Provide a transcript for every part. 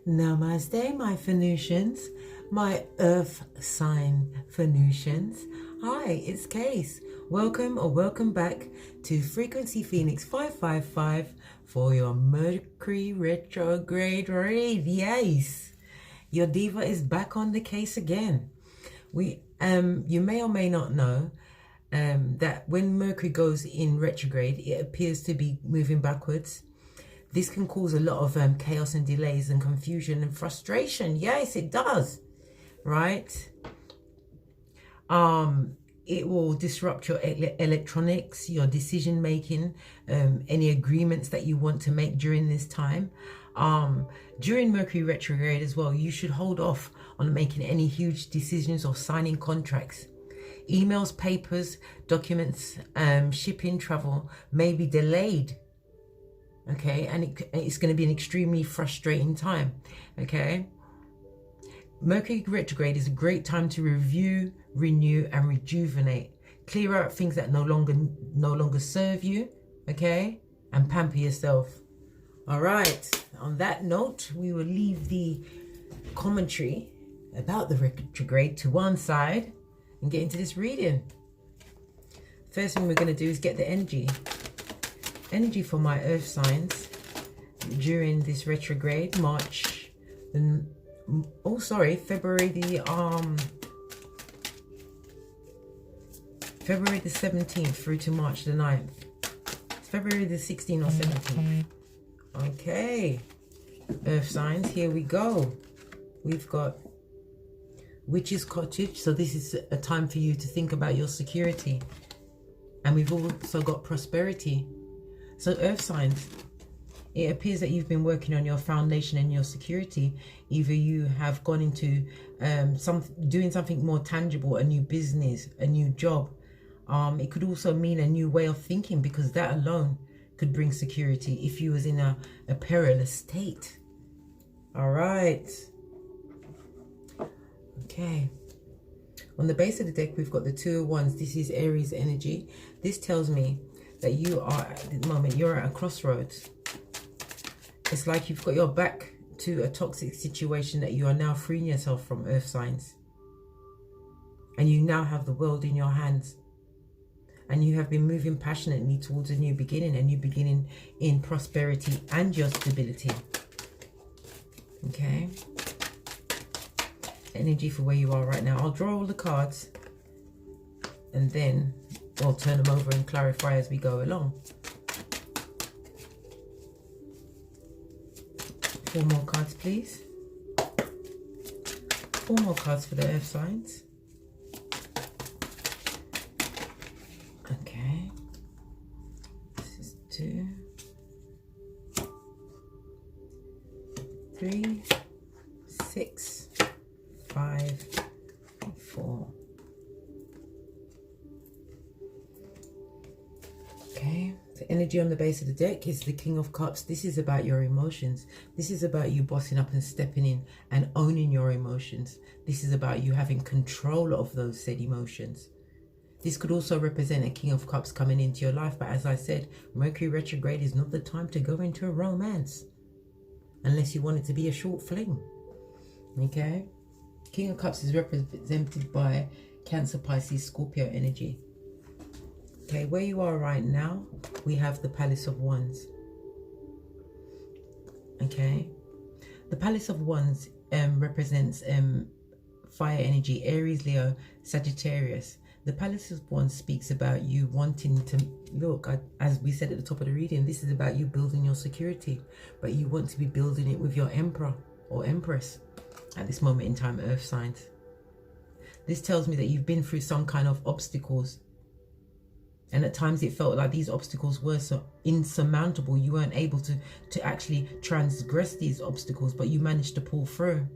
Namaste, my Phoenicians, my earth sign Phoenicians. Hi, it's Case. Welcome or welcome back to Frequency Phoenix 555 for your Mercury Retrograde read. Yes, your diva is back on the case again. You may or may not know that when Mercury goes in retrograde, it appears to be moving backwards. This can cause a lot of chaos and delays and confusion and frustration. Yes, it does, right? It will disrupt your electronics, your decision making, any agreements that you want to make during this time. During Mercury retrograde as well, you should hold off on making any huge decisions or signing contracts. Emails, papers, documents, shipping, travel may be delayed. Okay, and it's going to be an extremely frustrating time. Okay, Mercury retrograde is a great time to review, renew, and rejuvenate. Clear out things that no longer serve you. Okay, and pamper yourself. All right. On that note, we will leave the commentary about the retrograde to one side and get into this reading. First thing we're going to do is get the energy for my earth signs during this retrograde. February the 17th through to March the 9th. It's February the 16th or 17th. Okay, earth signs, here we go. We've got Witch's Cottage, so this is a time for you to think about your security. And we've also got prosperity. So earth signs, it appears that you've been working on your foundation and your security. Either you have gone into doing something more tangible, a new business, a new job. It could also mean a new way of thinking, because that alone could bring security if you was in a perilous state. All right. Okay. On the base of the deck, we've got the Two of Wands. This is Aries energy. This tells me that you are, at the moment, you're at a crossroads. It's like you've got your back to a toxic situation that you are now freeing yourself from, earth signs. And you now have the world in your hands. And you have been moving passionately towards a new beginning in prosperity and your stability. Okay. Energy for where you are right now. I'll draw all the cards and then I'll turn them over and clarify as we go along. 4 more cards, please. 4 more cards for the earth signs. Okay. This is 2, 3, 6, 5, 4. Okay, the energy on the base of the deck is the King of Cups. This is about your emotions. This is about you bossing up and stepping in and owning your emotions. This is about you having control of those said emotions. This could also represent a King of Cups coming into your life. But as I said, Mercury retrograde is not the time to go into a romance. Unless you want it to be a short fling. Okay? King of Cups is represented by Cancer, Pisces, Scorpio energy. Okay, where you are right now, we have the Palace of Wands. Okay, the Palace of Wands represents fire energy, Aries, Leo, Sagittarius. The Palace of Wands speaks about you wanting to look, as we said at the top of the reading, this is about you building your security, but you want to be building it with your Emperor or Empress at this moment in time, earth signs. This tells me that you've been through some kind of obstacles. And at times it felt like these obstacles were so insurmountable. You weren't able to actually transgress these obstacles, but you managed to pull through.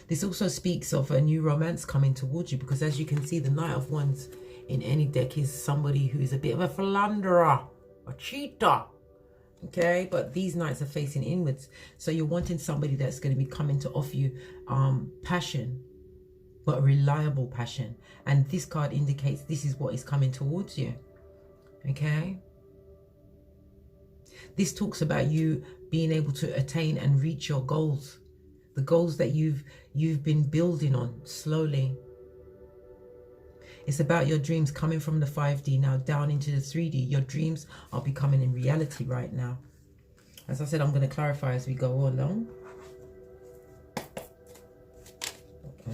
This also speaks of a new romance coming towards you, because as you can see, the Knight of Wands in any deck is somebody who is a bit of a philanderer, a cheater. Okay, but these knights are facing inwards. So you're wanting somebody that's going to be coming to offer you passion, but reliable passion. And this card indicates this is what is coming towards you. Okay. This talks about you being able to attain and reach your goals, the goals that you've been building on slowly. It's about your dreams coming from the 5D now down into the 3D. Your dreams are becoming in reality right now. As I said, I'm going to clarify as we go along.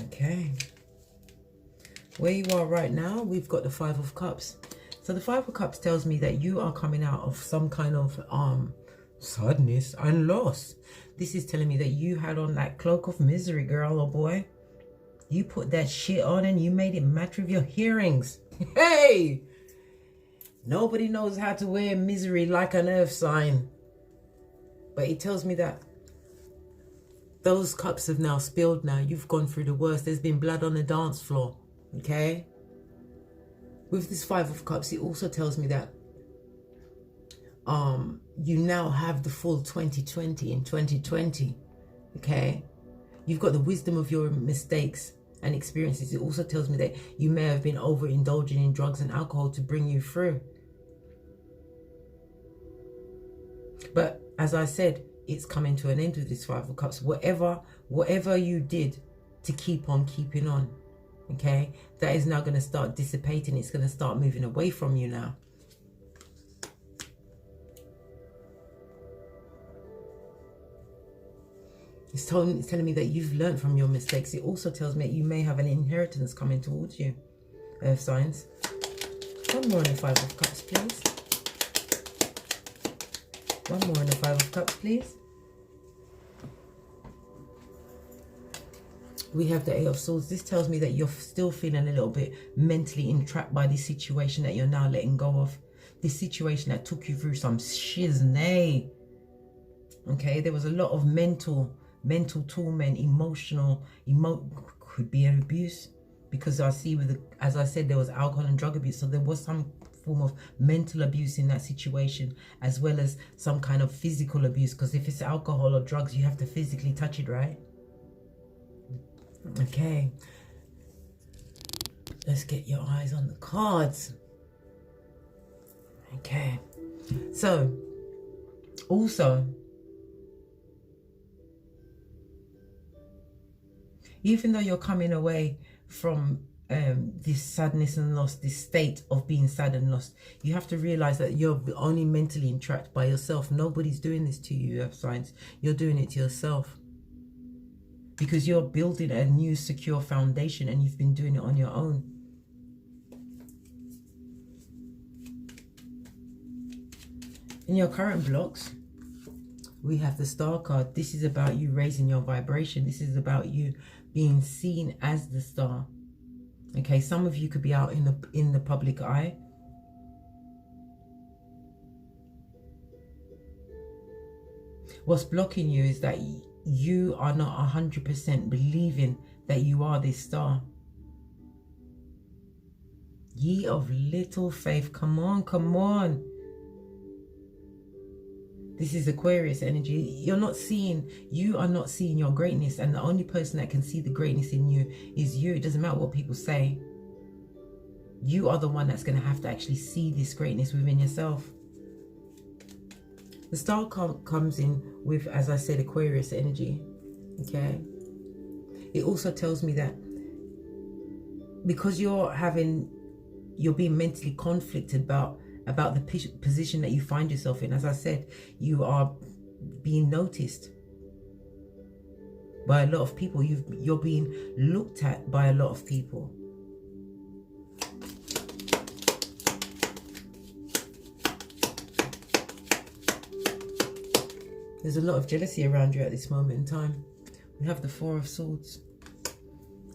Okay. Where you are right now, we've got the 5 of Cups. So the 5 of Cups tells me that you are coming out of some kind of sadness and loss. This is telling me that you had on that cloak of misery, girl or boy. You put that shit on and you made it match with your hearings. Hey! Nobody knows how to wear misery like an earth sign. But it tells me that those cups have now spilled now. You've gone through the worst. There's been blood on the dance floor. Okay? With this 5 of Cups, it also tells me that you now have the full 2020 in 2020. Okay? You've got the wisdom of your mistakes and experiences. It also tells me that you may have been overindulging in drugs and alcohol to bring you through. But as I said, it's coming to an end with this 5 of Cups. Whatever you did to keep on keeping on, okay, that is now going to start dissipating. It's going to start moving away from you now. It's telling me that you've learned from your mistakes. It also tells me that you may have an inheritance coming towards you, earth signs. One more in the 5 of Cups, please. One more in the 5 of Cups, please. We have the 8 of Swords. This tells me that you're still feeling a little bit mentally entrapped by this situation that you're now letting go of. This situation that took you through some shiznay. Okay, there was a lot of mental torment, could be an abuse, because I see as I said, there was alcohol and drug abuse, so there was some form of mental abuse in that situation, as well as some kind of physical abuse, because if it's alcohol or drugs, you have to physically touch it, right? Okay, let's get your eyes on the cards. Okay, so also, even though you're coming away from this sadness and loss, this state of being sad and lost, you have to realize that you're only mentally entrapped by yourself. Nobody's doing this to you, earth signs. You're doing it to yourself, because you're building a new secure foundation and you've been doing it on your own. In your current blocks, we have the Star card. This is about you raising your vibration. This is about you being seen as the star. Okay, some of you could be out in the public eye. What's blocking you is that you are not 100% believing that you are this star. Ye of little faith. Come on, come on. This is Aquarius energy. You are not seeing your greatness, and the only person that can see the greatness in you is you. It doesn't matter what people say. You are the one that's going to have to actually see this greatness within yourself. The Star comes in with, as I said, Aquarius energy. Okay. It also tells me that because you're being mentally conflicted about the position that you find yourself in. As I said, you are being noticed by a lot of people. You're being looked at by a lot of people. There's a lot of jealousy around you at this moment in time. We have the 4 of Swords.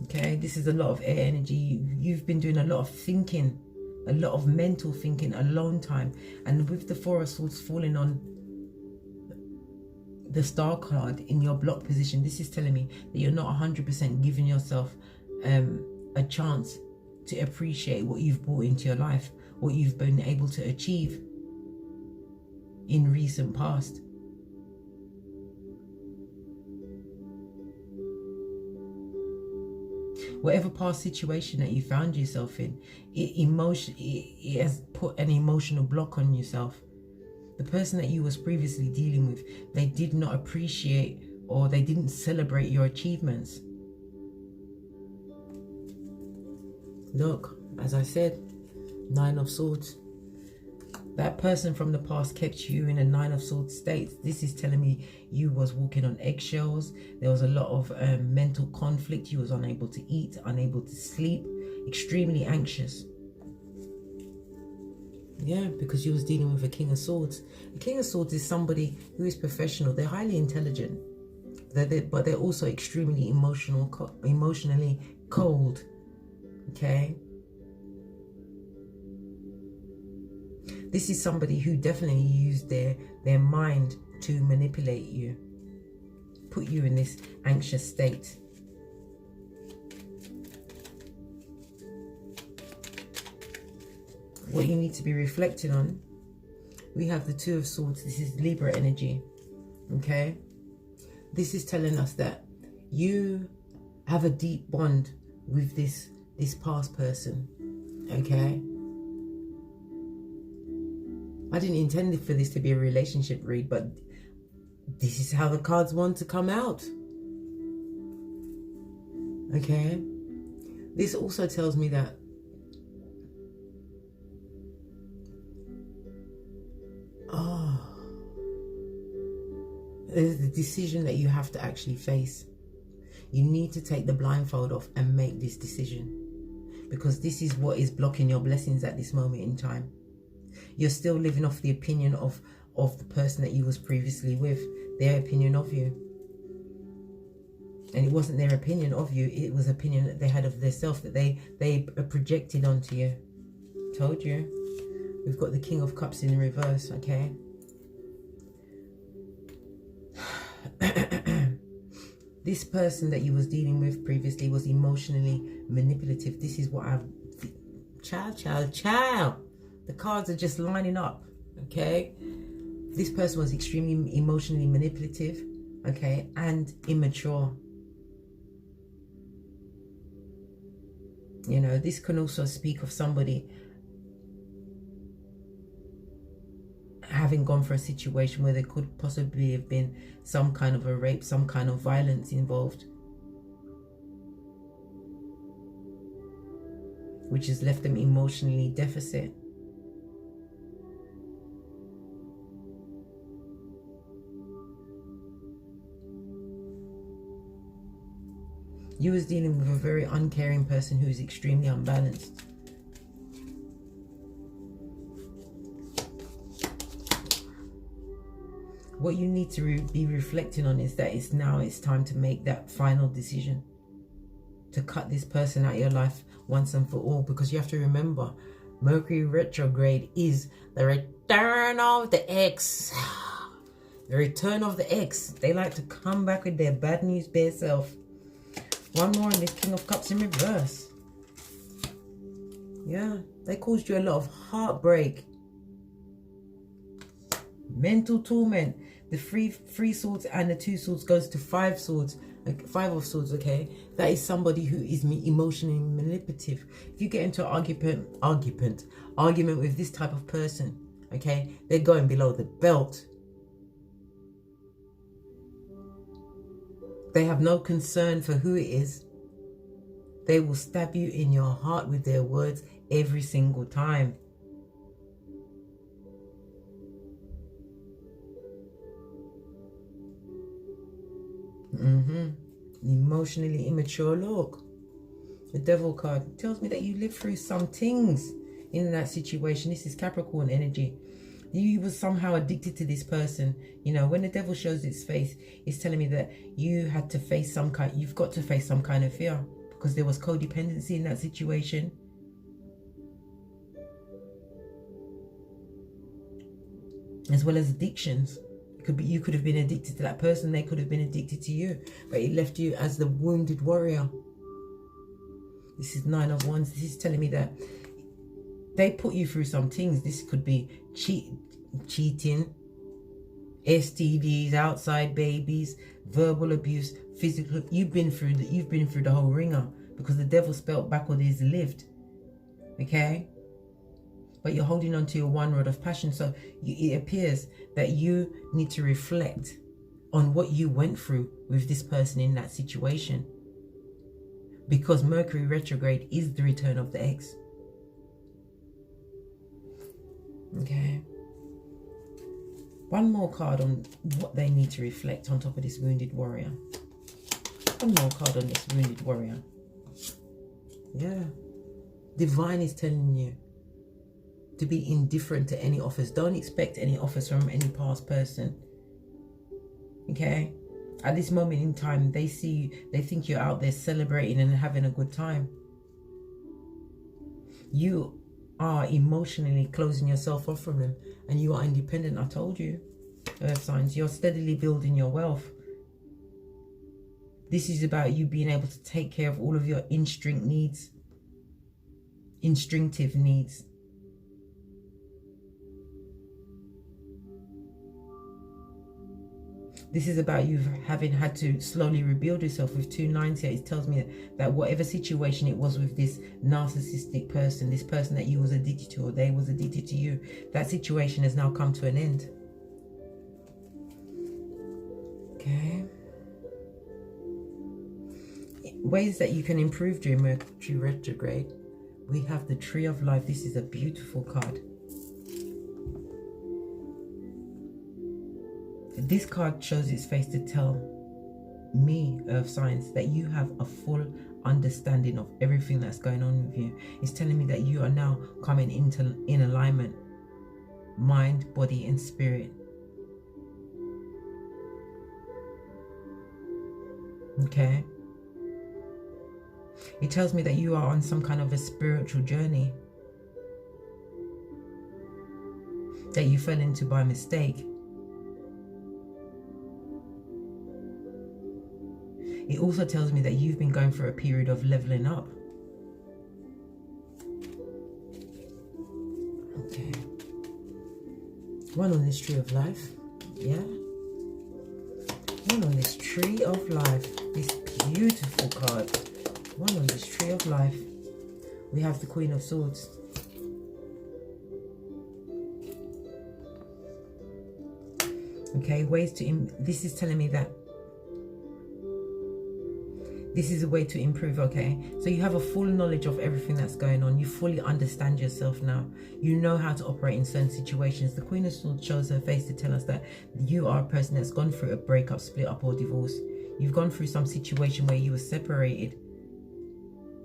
Okay, this is a lot of air energy. You've been doing a lot of thinking, a lot of mental thinking, alone time. And with the 4 of Swords falling on the Star card in your block position, this is telling me that you're not 100% giving yourself a chance to appreciate what you've brought into your life, what you've been able to achieve in recent past. Whatever past situation that you found yourself in, it has put an emotional block on yourself. the person that you was previously dealing with, they did not appreciate or they didn't celebrate your achievements. Look, as I said, 9 of Swords. That person from the past kept you in a 9 of Swords state. This is telling me you was walking on eggshells. There was a lot of mental conflict. You was unable to eat, unable to sleep, extremely anxious. Yeah, because you was dealing with a King of Swords. The King of Swords is somebody who is professional. They're highly intelligent, but they're also extremely emotionally cold. Okay. This is somebody who definitely used their mind to manipulate you, put you in this anxious state. What you need to be reflecting on, we have the 2 of Swords. This is Libra energy, okay? This is telling us that you have a deep bond with this past person, okay? I didn't intend for this to be a relationship read, but this is how the cards want to come out. Okay? This also tells me that there's the decision that you have to actually face. You need to take the blindfold off and make this decision, because this is what is blocking your blessings at this moment in time. You're still living off the opinion of the person that you was previously with, their opinion of you. And it wasn't their opinion of you, it was opinion that they had of themselves that they projected onto you. Told you. We've got the King of Cups in reverse, okay? This person that you was dealing with previously was emotionally manipulative. This is what I've... Child. The cards are just lining up, okay? This person was extremely emotionally manipulative, okay, and immature. You know, this can also speak of somebody having gone for a situation where there could possibly have been some kind of a rape, some kind of violence involved, which has left them emotionally deficit. You was dealing with a very uncaring person who is extremely unbalanced. What you need to be reflecting on is that it's time to make that final decision to cut this person out of your life once and for all, because you have to remember, Mercury Retrograde is the return of the ex. The return of the ex. They like to come back with their bad news bare self. One more in this King of Cups in reverse. Yeah, they caused you a lot of heartbreak, mental torment. The three swords and the 2 swords goes to 5 swords, 5 of swords, okay? That is somebody who is emotionally manipulative. If you get into an argument with this type of person, okay, they're going below the belt. They have no concern for who it is. They will stab you in your heart with their words every single time. Emotionally immature. Look, the Devil card tells me that you lived through some things in that situation. This is Capricorn energy. You were somehow addicted to this person. You know, when the Devil shows its face, it's telling me that you had to face you've got to face some kind of fear, because there was codependency in that situation. As well as addictions. You could have been addicted to that person, they could have been addicted to you, but it left you as the wounded warrior. This is 9 of Wands. This is telling me that they put you through some things. This could be cheating, STDs, outside babies, verbal abuse, physical. You've been through the whole ringer, because the Devil spelled backward is lived. Okay? but you're holding on to your one rod of passion. So it appears that you need to reflect on what you went through with this person in that situation, because Mercury retrograde is the return of the ex. Okay. One more card on what they need to reflect on top of this wounded warrior. One more card on this wounded warrior. Yeah. Divine is telling you to be indifferent to any offers. Don't expect any offers from any past person. Okay? At this moment in time, they see you, they think you're out there celebrating and having a good time. You are emotionally closing yourself off from them, and you are independent. I told you, earth signs, you're steadily building your wealth. This is about you being able to take care of all of your instinctive needs. This is about you having had to slowly rebuild yourself. With 290, it tells me that whatever situation it was with this narcissistic person, this person that you was addicted to or they was addicted to you, that situation has now come to an end. Okay. Ways that you can improve during Mercury retrograde. We have the Tree of Life. This is a beautiful card. This card shows its face to tell me, earth signs, that you have a full understanding of everything that's going on with you. It's telling me that you are now coming in alignment, mind, body, and spirit. Okay. It tells me that you are on some kind of a spiritual journey that you fell into by mistake. It also tells me that you've been going through a period of leveling up. Okay. One on this Tree of Life. Yeah. One on this Tree of Life. This beautiful card. One on this Tree of Life. We have the Queen of Swords. Okay, ways to... This is telling me that this is a way to improve, okay? So you have a full knowledge of everything that's going on. You fully understand yourself now. You know how to operate in certain situations. The Queen of Swords shows her face to tell us that you are a person that's gone through a breakup, split up, or divorce. You've gone through some situation where you were separated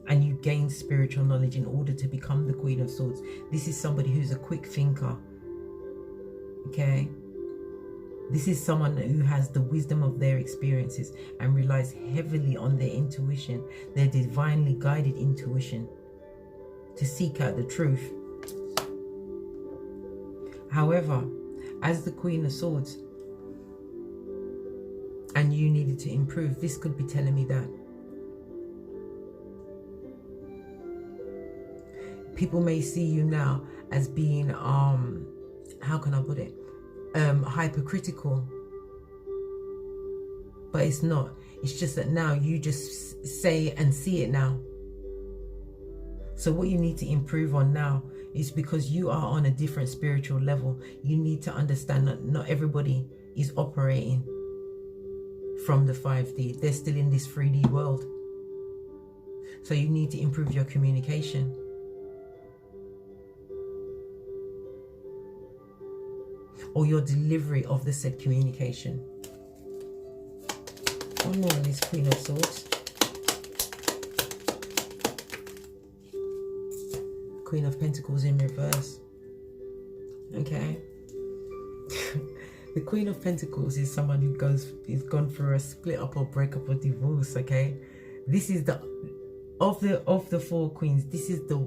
and you gained spiritual knowledge in order to become the Queen of Swords. This is somebody who's a quick thinker, okay? This is someone who has the wisdom of their experiences and relies heavily on their intuition, their divinely guided intuition, to seek out the truth. However, as the Queen of Swords, and you needed to improve, this could be telling me that people may see you now as being, how can I put it? Hypercritical, but it's not. It's just that now you just say and see it now. So what you need to improve on now is, because you are on a different spiritual level, you need to understand that not everybody is operating from the 5D. They're still in this 3D world. So you need to improve your communication. Or your delivery of the said communication. One more on this Queen of Swords. Queen of Pentacles in reverse. Okay. The Queen of Pentacles is someone who is gone through a split up or breakup or divorce, okay? This is the of the four queens, this is the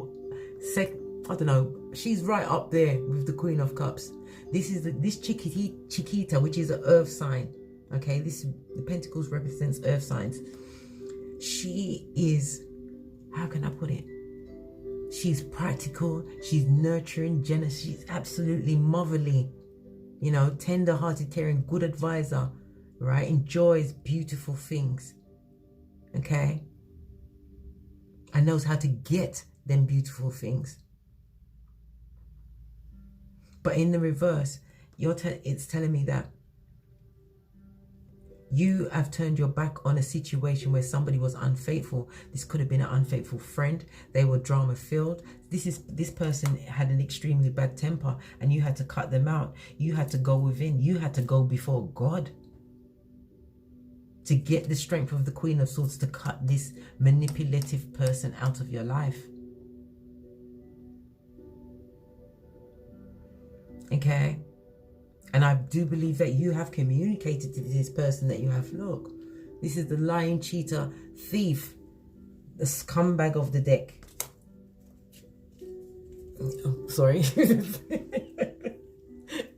I don't know, she's right up there with the Queen of Cups. This is this Chiquita, which is an earth sign. Okay, the Pentacles represents earth signs. She is, how can I put it? She's practical, she's nurturing, generous, she's absolutely motherly. You know, tender-hearted, caring, good advisor, right? Enjoys beautiful things. Okay? And knows how to get them beautiful things. But in the reverse, it's telling me that you have turned your back on a situation where somebody was unfaithful. This could have been an unfaithful friend. They were drama filled. This person had an extremely bad temper, and you had to cut them out. You had to go within. You had to go before God to get the strength of the Queen of Swords to cut this manipulative person out of your life. Okay? And I do believe that you have communicated to this person that you have, look, this is the lying, cheater, thief, the scumbag of the deck. Oh, sorry.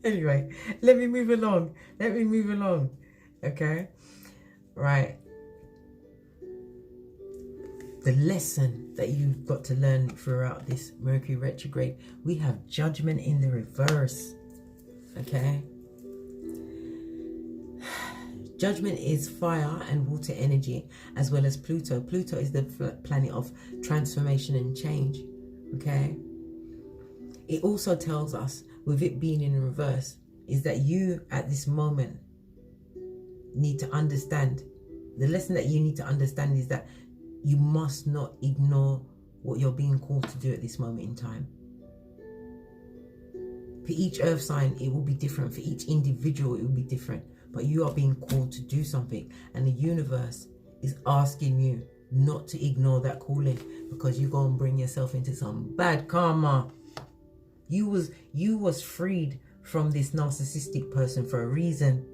Anyway, let me move along. Okay? Right. The lesson that you've got to learn throughout this Mercury retrograde, we have Judgment in the reverse. Okay? Judgment is fire and water energy, as well as Pluto. Pluto is the planet of transformation and change. Okay? It also tells us, with it being in reverse, is that you at this moment need to understand. The lesson that you need to understand is that you must not ignore what you're being called to do at this moment in time. For each earth sign, it will be different. For each individual, it will be different. But you are being called to do something. And the universe is asking you not to ignore that calling, because you're going to bring yourself into some bad karma. You was freed from this narcissistic person for a reason.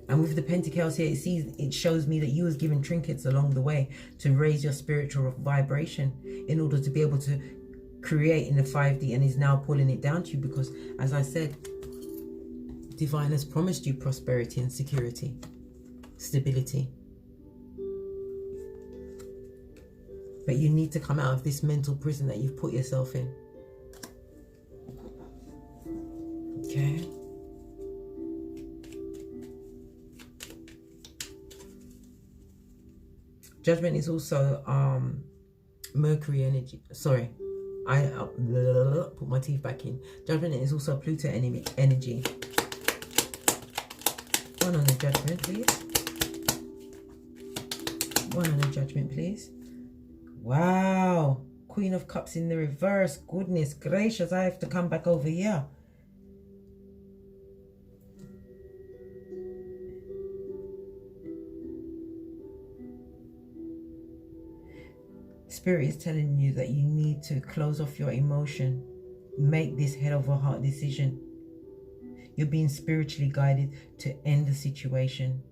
And with the Pentacles here, it shows me that you was given trinkets along the way to raise your spiritual vibration in order to be able to create in the 5D, and is now pulling it down to you because, as I said, Divine has promised you prosperity and security, stability. But you need to come out of this mental prison that you've put yourself in. Okay? Judgment is also Mercury energy. Sorry, I put my teeth back in. Judgment is also Pluto energy. One on the Judgment, please. One on the Judgment, please. Wow. Queen of Cups in the reverse. Goodness gracious, I have to come back over here. Spirit is telling you that you need to close off your emotion. Make this head over heart decision. You're being spiritually guided to end the situation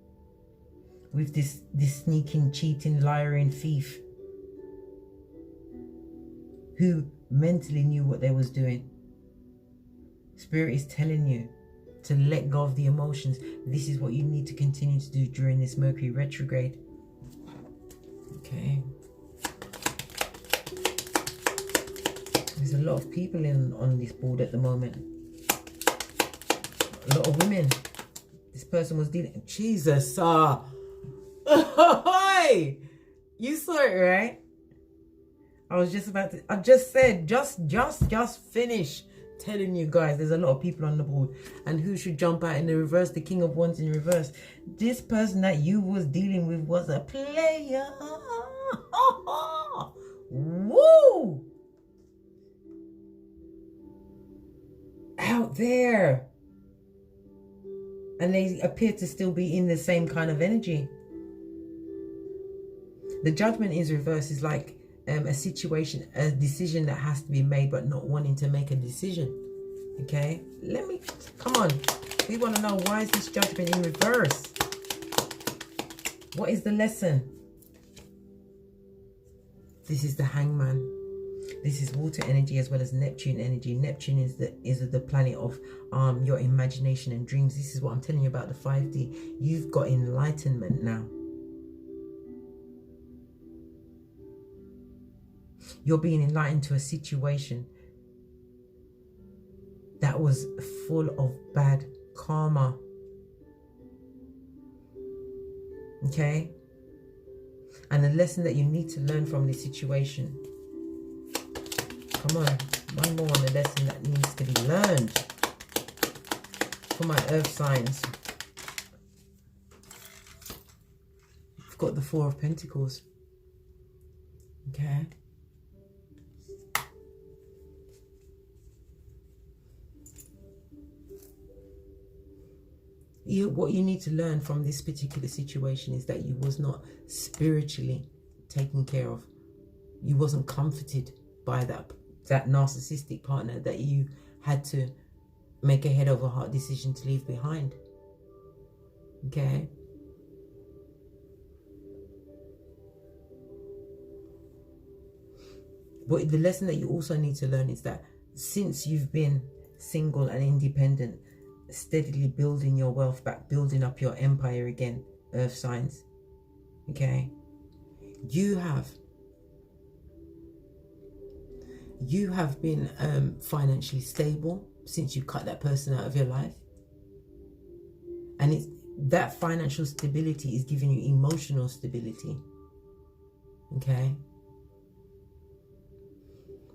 with this sneaking, cheating, lying thief who mentally knew what they was doing. Spirit is telling you to let go of the emotions. This is what you need to continue to do during this Mercury retrograde. Okay. There's a lot of people on this board at the moment. A lot of women. This person was dealing... Jesus, you saw it, right? I was just about to... I just said, just finish telling you guys there's a lot of people on the board. And who should jump out in the reverse? The King of Wands in reverse. This person that you was dealing with was a player. Woo! Out there, and they appear to still be in the same kind of energy. The Judgment is reverse is like a situation, a decision that has to be made, but not wanting to make a decision. Okay, come on, we want to know, why is this Judgment in reverse? What is the lesson? This is the Hangman. This is water energy as well as Neptune energy. Neptune is the planet of your imagination and dreams. This is what I'm telling you about the 5D. You've got enlightenment now. You're being enlightened to a situation that was full of bad karma. Okay? And the lesson that you need to learn from this situation Come on. One more on the lesson that needs to be learned for my earth signs. I've got the Four of Pentacles. Okay. What you need to learn from this particular situation is that you was not spiritually taken care of. You wasn't comforted by that narcissistic partner that you had to make a head over heart decision to leave behind. Okay. But the lesson that you also need to learn is that since you've been single and independent, steadily building your wealth back, building up your empire again, earth signs, okay, you have been financially stable since you cut that person out of your life, and it's that financial stability is giving you emotional stability. Okay.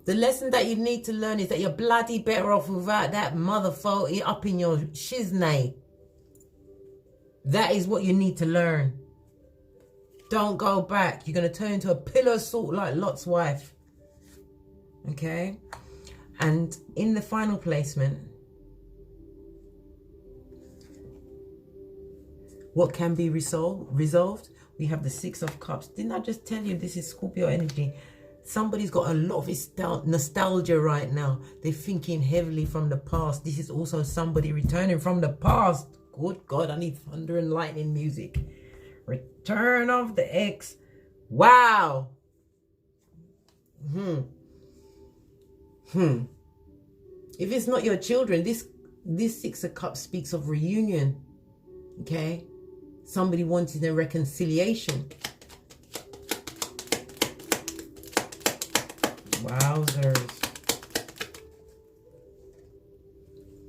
The lesson that you need to learn is that you're bloody better off without that motherfucker up in your shiznay. That is what you need to learn. Don't go back. You're going to turn into a pillar of salt like Lot's wife. Okay? And in the final placement, what can be resolved? We have the Six of Cups. Didn't I just tell you this is Scorpio energy? Somebody's got a lot of nostalgia right now. They're thinking heavily from the past. This is also somebody returning from the past. Good God, I need thunder and lightning music. Return of the ex. Wow. If it's not your children, this Six of Cups speaks of reunion. Okay? Somebody wanting a reconciliation. Wowzers.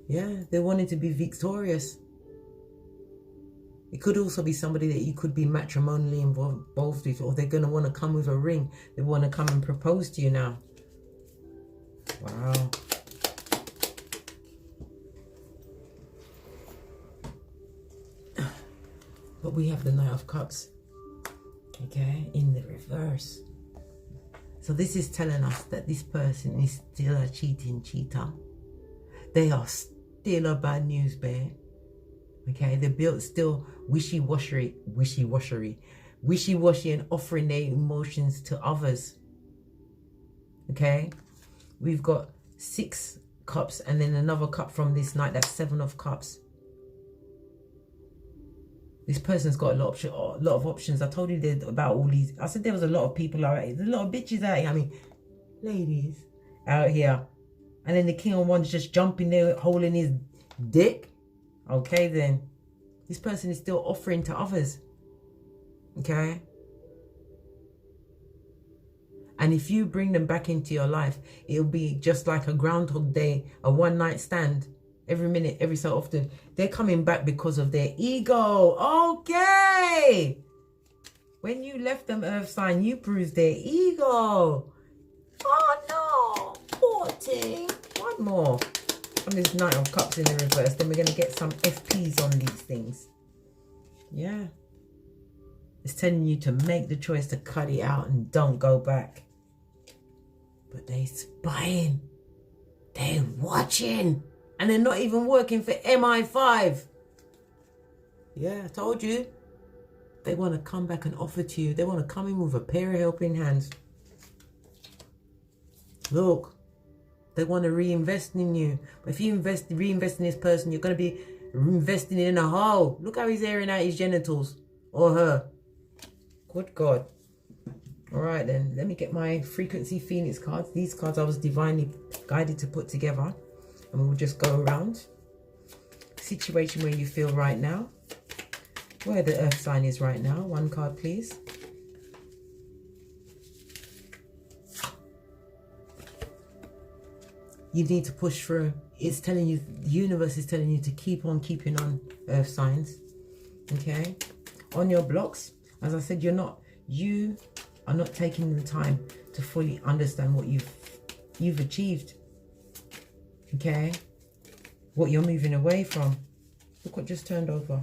Yeah, they wanted to be victorious. It could also be somebody that you could be matrimonially involved with, or they're going to want to come with a ring. They want to come and propose to you now. Wow. But we have the Knight of Cups. Okay, in the reverse. So this is telling us that this person is still a cheating cheater. They are still a bad news bear. Okay, they're built still wishy-washy and offering their emotions to others. Okay, we've got 6 cups and then another cup from this night. That's 7 of Cups. This person's got a lot of options. I told you about all these. I said there was a lot of people out here. There's a lot of bitches out here. I mean, ladies out here. And then the King of Wands just jumping there, holding his dick. Okay, then. This person is still offering to others. Okay? And if you bring them back into your life, it'll be just like a Groundhog Day, a one-night stand. Every minute, every so often. They're coming back because of their ego. Okay. When you left them, earth sign, you bruised their ego. Oh no. Poor thing. One more. From this Knight of Cups in the reverse. Then we're going to get some FPs on these things. Yeah. It's telling you to make the choice to cut it out and don't go back. But they spying. They're watching. And they're not even working for MI5. Yeah, I told you. They want to come back and offer to you. They want to come in with a pair of helping hands. Look, they want to reinvest in you. But if you reinvest in this person, you're going to be investing in a hole. Look how he's airing out his genitals. Or her. Good God. All right then. Let me get my Frequency Phoenix cards. These cards I was divinely guided to put together. And we'll just go around. Situation where you feel right now. Where the earth sign is right now. One card, please. You need to push through. It's telling you, the universe is telling you to keep on keeping on, earth signs. Okay? On your blocks, as I said, you are not taking the time to fully understand what you've you've achieved. Okay? What you're moving away from. Look what just turned over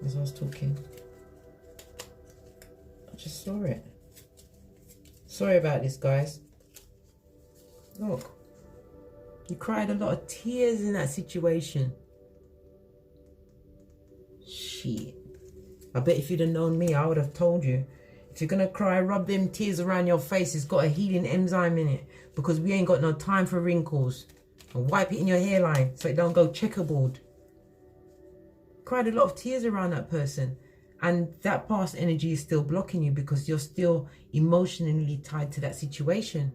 as I was talking. I just saw it. Sorry about this, guys. Look. You cried a lot of tears in that situation. Shit. I bet if you'd have known me, I would have told you. If you're going to cry, rub them tears around your face. It's got a healing enzyme in it. Because we ain't got no time for wrinkles. And wipe it in your hairline so it don't go checkerboard. Cried a lot of tears around that person. And that past energy is still blocking you because you're still emotionally tied to that situation.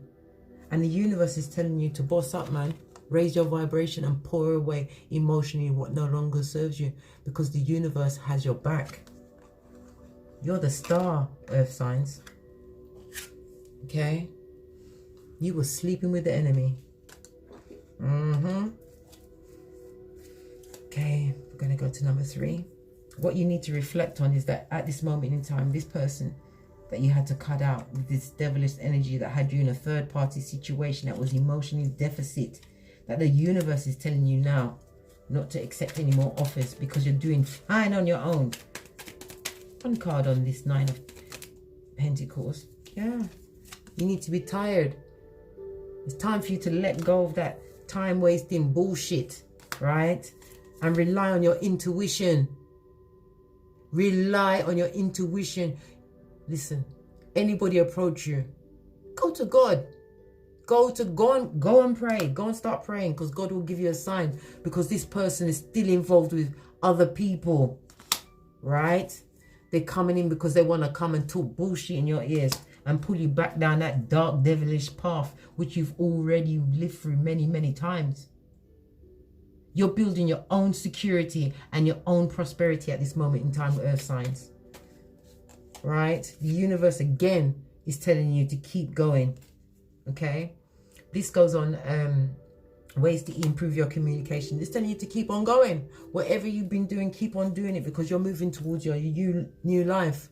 And the universe is telling you to boss up, man. Raise your vibration and pour away emotionally what no longer serves you. Because the universe has your back. You're the star, earth signs. Okay? You were sleeping with the enemy. Okay, we're going to go to number 3. What you need to reflect on is that at this moment in time, this person that you had to cut out with this devilish energy that had you in a third-party situation that was emotionally deficit, that the universe is telling you now not to accept any more offers because you're doing fine on your own. One card on this 9 of Pentacles. Yeah, you need to be tired. It's time for you to let go of that time-wasting bullshit, right? And rely on your intuition. Rely on your intuition. Listen, anybody approach you, go to God. Go and pray. Go and start praying because God will give you a sign because this person is still involved with other people, right? They're coming in because they want to come and talk bullshit in your ears and pull you back down that dark, devilish path which you've already lived through many, many times. You're building your own security and your own prosperity at this moment in time, earth signs. Right? The universe again is telling you to keep going. Okay? This goes on ways to improve your communication. It's telling you to keep on going. Whatever you've been doing, keep on doing it because you're moving towards your new life.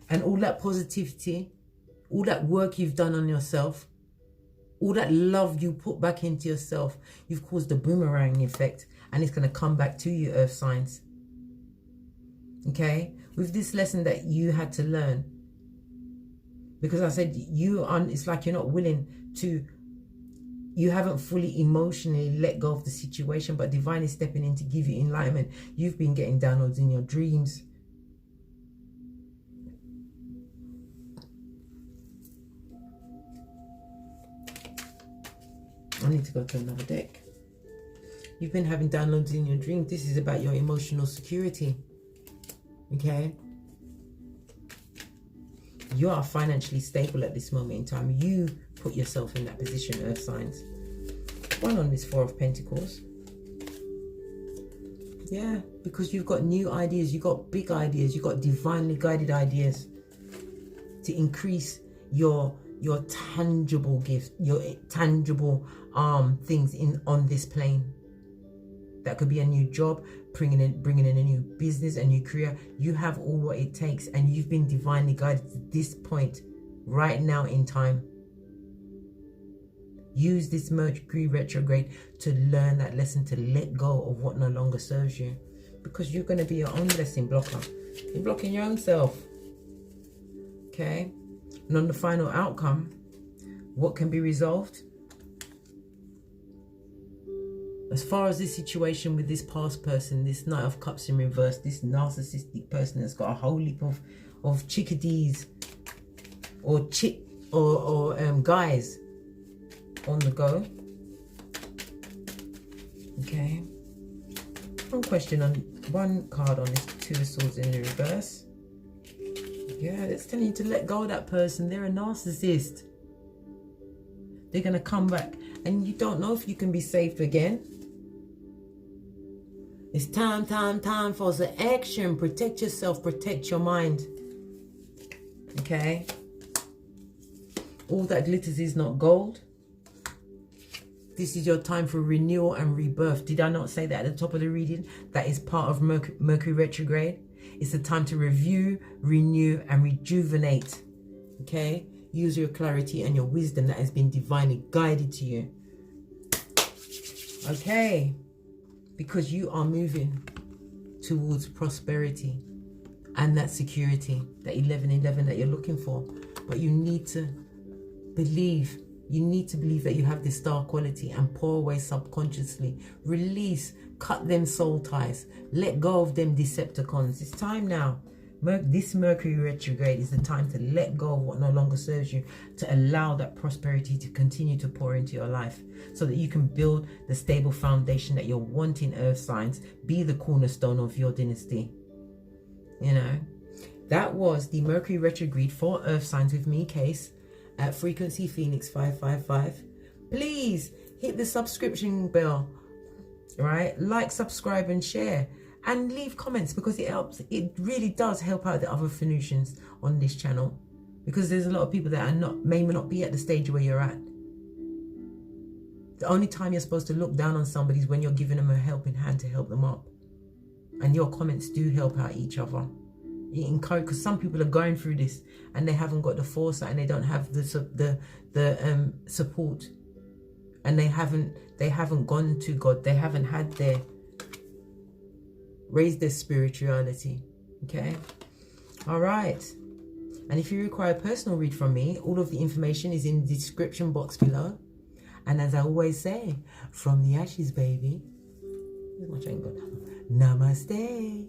And all that positivity, all that work you've done on yourself, all that love you put back into yourself, you've caused a boomerang effect and it's going to come back to you, earth signs. Okay? With this lesson that you had to learn, because I said it's like you're not willing to, you haven't fully emotionally let go of the situation, but divine is stepping in to give you enlightenment. You've been getting downloads in your dreams. I need to go to another deck. You've been having downloads in your dreams. This is about your emotional security. Okay? You are financially stable at this moment in time. You put yourself in that position, earth signs. One on this 4 of Pentacles. Yeah, because you've got new ideas. You've got big ideas. You've got divinely guided ideas to increase your tangible gifts, your tangible things on this plane. That could be a new job, bringing in a new business, a new career. You have all what it takes and you've been divinely guided to this point right now in time. Use this Mercury retrograde to learn that lesson, to let go of what no longer serves you, because you're going to be your own blessing blocker. You're blocking your own self. Okay? And on the final outcome, what can be resolved? As far as this situation with this past person, this Knight of Cups in reverse, this narcissistic person that's got a whole heap of chickadees or guys on the go. Okay. One card on this 2 of Swords in the reverse. Yeah, it's telling you to let go of that person. They're a narcissist. They're going to come back and you don't know if you can be saved again. It's time for the action. Protect yourself, protect your mind. Okay? All that glitters is not gold. This is your time for renewal and rebirth. Did I not say that at the top of the reading? That is part of Mercury retrograde. It's the time to review, renew, and rejuvenate. Okay? use your clarity and your wisdom that has been divinely guided to you. Okay, because you are moving towards prosperity and that security, that 1111 that you're looking for. But you need to believe. You need to believe that you have this star quality and pour away subconsciously. Release, cut them soul ties. Let go of them Decepticons. It's time now. This Mercury retrograde is the time to let go of what no longer serves you, to allow that prosperity to continue to pour into your life so that you can build the stable foundation that you're wanting, earth signs. Be the cornerstone of your dynasty. You know, that was the Mercury retrograde for earth signs with me, Case, at Frequency Phoenix 555. Please hit the subscription bell, right? Like, subscribe and share. And leave comments, because it helps. It really does help out the other Phoenicians on this channel, because there's a lot of people that are may not be at the stage where you're at. The only time you're supposed to look down on somebody is when you're giving them a helping hand to help them up. And your comments do help out each other. It encourage, because some people are going through this and they haven't got the foresight and they don't have the support, and they haven't gone to God. They haven't had their raise their spirituality. Okay, all right. And if you require a personal read from me, all of the information is in the description box below. And as I always say, from the ashes, baby. Namaste.